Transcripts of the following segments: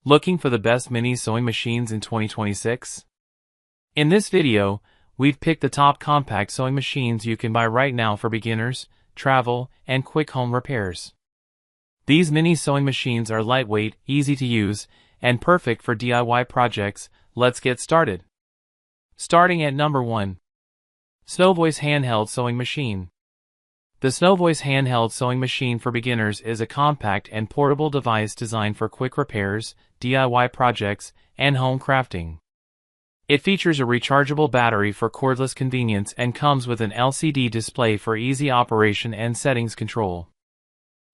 Looking for the best mini sewing machines in 2026? In this video, we've picked the top compact sewing machines you can buy right now for beginners, travel, and quick home repairs. These mini sewing machines are lightweight, easy to use, and perfect for DIY projects. Let's get started. Starting at number 1. SnowVoice Handheld Sewing Machine. The SnowVoice Handheld Sewing Machine for Beginners is a compact and portable device designed for quick repairs, DIY projects, and home crafting. It features a rechargeable battery for cordless convenience and comes with an LCD display for easy operation and settings control.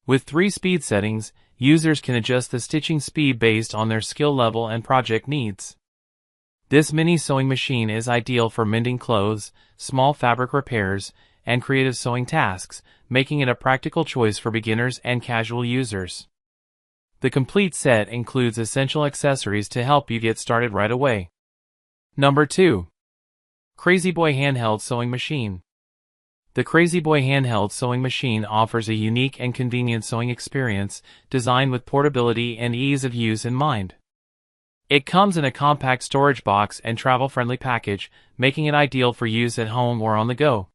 With 3 speed settings, users can adjust the stitching speed based on their skill level and project needs. This mini sewing machine is ideal for mending clothes, small fabric repairs, and creative sewing tasks, making it a practical choice for beginners and casual users. The complete set includes essential accessories to help you get started right away. Number 2. Crazyboy Handheld Sewing Machine. The Crazyboy Handheld Sewing Machine offers a unique and convenient sewing experience designed with portability and ease of use in mind. It comes in a compact storage box and travel-friendly package, making it ideal for use at home or on the go.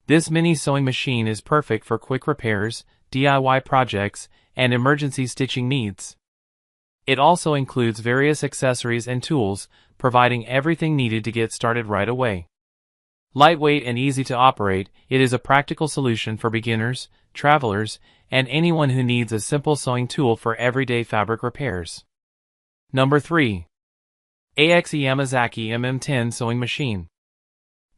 This mini sewing machine is perfect for quick repairs, DIY projects, and emergency stitching needs. It also includes various accessories and tools, providing everything needed to get started right away. Lightweight and easy to operate, it is a practical solution for beginners, travelers, and anyone who needs a simple sewing tool for everyday fabric repairs. Number 3. YAMAZAKI MM-10 Sewing Machine.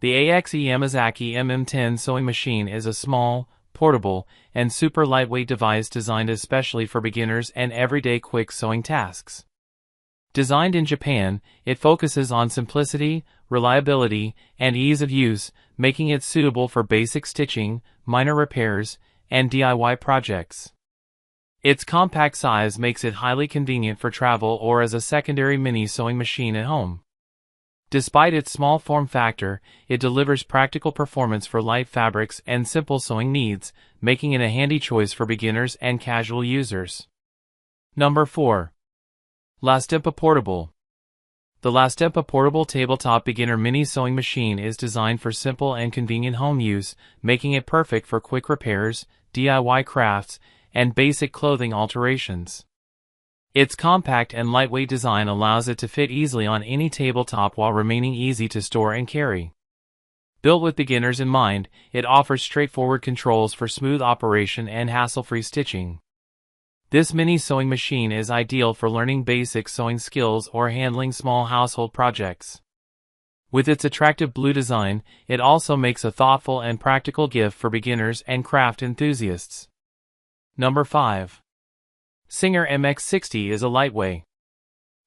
The YAMAZAKI MM-10 sewing machine is a small, portable, and super lightweight device designed especially for beginners and everyday quick sewing tasks. Designed in Japan, it focuses on simplicity, reliability, and ease of use, making it suitable for basic stitching, minor repairs, and DIY projects. Its compact size makes it highly convenient for travel or as a secondary mini sewing machine at home. Despite its small form factor, it delivers practical performance for light fabrics and simple sewing needs, making it a handy choice for beginners and casual users. Number 4. Lastempa Portable. The Lastempa Portable Tabletop Beginner Mini Sewing Machine is designed for simple and convenient home use, making it perfect for quick repairs, DIY crafts, and basic clothing alterations. Its compact and lightweight design allows it to fit easily on any tabletop while remaining easy to store and carry. Built with beginners in mind, it offers straightforward controls for smooth operation and hassle-free stitching. This mini sewing machine is ideal for learning basic sewing skills or handling small household projects. With its attractive blue design, it also makes a thoughtful and practical gift for beginners and craft enthusiasts. Number 5. Singer MX60 is a lightweigh.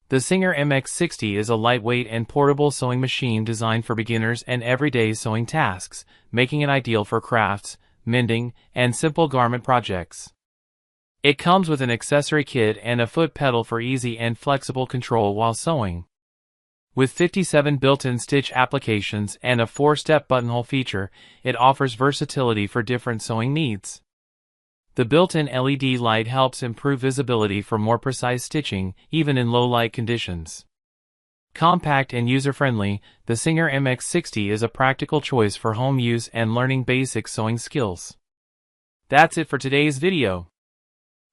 The Singer MX60 is a lightweight and portable sewing machine designed for beginners and everyday sewing tasks, making it ideal for crafts, mending, and simple garment projects. It comes with an accessory kit and a foot pedal for easy and flexible control while sewing. With 57 built-in stitch applications and a 4-step buttonhole feature, it offers versatility for different sewing needs. The built-in LED light helps improve visibility for more precise stitching, even in low light conditions. Compact and user-friendly, the Singer MX60 is a practical choice for home use and learning basic sewing skills. That's it for today's video.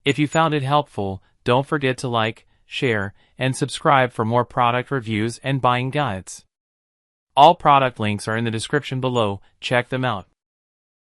If you found it helpful, don't forget to like, share, and subscribe for more product reviews and buying guides. All product links are in the description below, check them out.